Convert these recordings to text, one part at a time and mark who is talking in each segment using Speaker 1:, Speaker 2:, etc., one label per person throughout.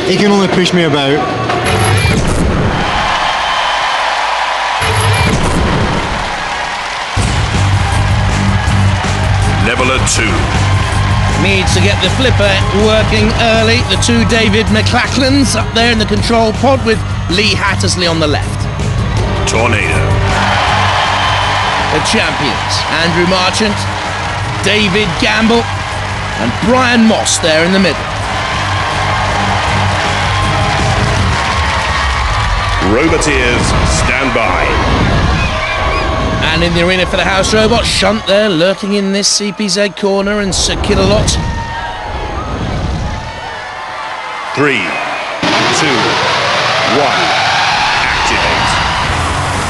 Speaker 1: He can only push me about.
Speaker 2: Leveler 2.
Speaker 3: Needs to get the flipper working early. The two David McLachlans up there in the control pod with Lee Hattersley on the left.
Speaker 2: Tornado.
Speaker 3: The champions, Andrew Marchant, David Gamble and Brian Moss there in the middle.
Speaker 2: Roboteers, stand by.
Speaker 3: And in the arena for the house robot, Shunt there lurking in this CPZ corner and Sir Killalot.
Speaker 2: 3, 2, 1, activate.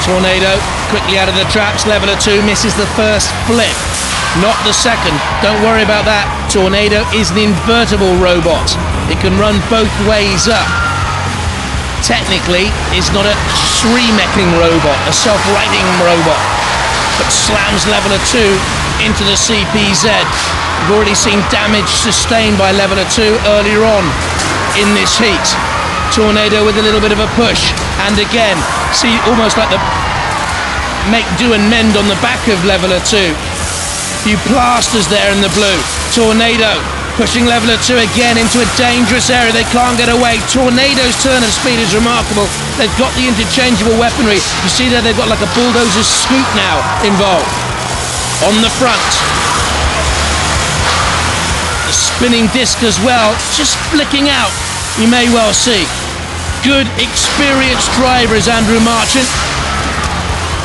Speaker 3: Tornado quickly out of the traps. Leveler 2 misses the first flip, not the second. Don't worry about that. Tornado is an invertible robot. It can run both ways up. Technically, it's not a Shreemecking robot, a self-righting robot, but slams Leveler 2 into the CPZ. We've already seen damage sustained by Leveler 2 earlier on in this heat. Tornado with a little bit of a push, and again, see almost like the make do and mend on the back of Leveler 2. Few plasters there in the blue. Tornado pushing Leveler 2 again into a dangerous area. They can't get away. Tornado's turn of speed is remarkable. They've got the interchangeable weaponry. You see there they've got like a bulldozer scoop now involved. On the front. The spinning disc as well, just flicking out, you may well see. Good, experienced driver is Andrew Marchant.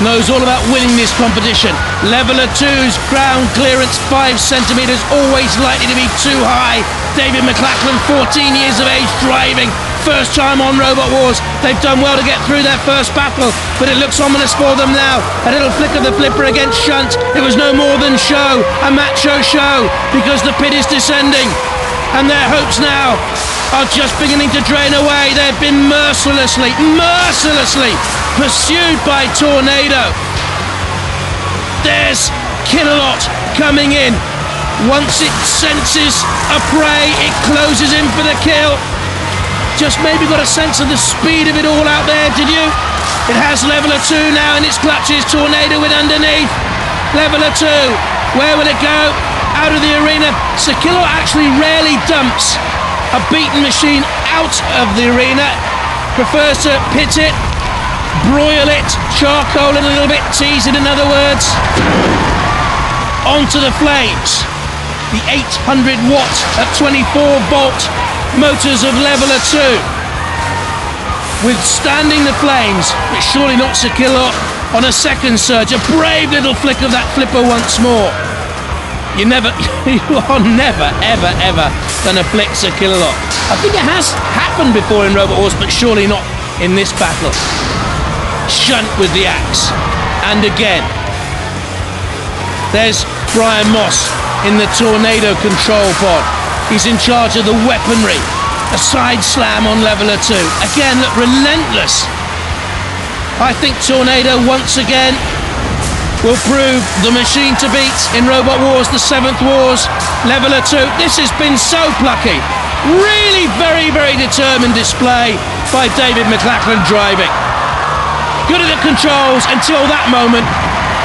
Speaker 3: Knows all about winning this competition. Leveler 2's ground clearance 5 centimetres, always likely to be too high. David McLachlan, 14 years of age, driving. First time on Robot Wars. They've done well to get through their first battle, but it looks ominous for them now. A little flick of the flipper against Shunt. It was no more than show, a macho show, because the pit is descending. And their hopes now are just beginning to drain away. They've been mercilessly pursued by Tornado. There's Killalot coming in. Once it senses a prey, it closes in for the kill. Just maybe got a sense of the speed of it all out there, did you? It has Leveler 2 now in its clutches. Tornado with underneath. Leveler 2, where will it go? Out of the arena. Sir Killalot actually rarely dumps a beaten machine out of the arena. Prefers to pit it, broil it, charcoal it a little bit, tease it in other words. Onto the flames. The 800 watt at 24 volt motors of Leveler 2. Withstanding the flames, but surely not Sir Killalot on a second surge. A brave little flick of that flipper once more. You are never, ever gonna flick Sir Killalot. I think it has happened before in Robot Wars, but surely not in this battle. Shunt with the axe. And again. There's Brian Moss in the Tornado control pod. He's in charge of the weaponry. A side slam on Leveler 2. Again, look, relentless. I think Tornado once again will prove the machine to beat in Robot Wars, the 7th Wars. Leveler 2, this has been so plucky. Really very determined display by David McLachlan driving. Good at the controls until that moment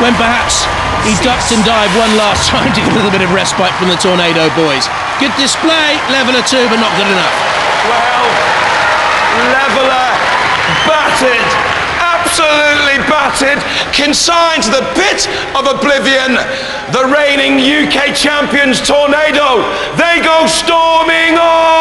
Speaker 3: when perhaps he ducked and dived one last time to get a little bit of respite from the Tornado boys. Good display, Leveler 2, but not good enough.
Speaker 4: Well, Leveler battered. Absolutely battered, consigned to the pit of oblivion. The reigning UK champions Tornado, they go storming on!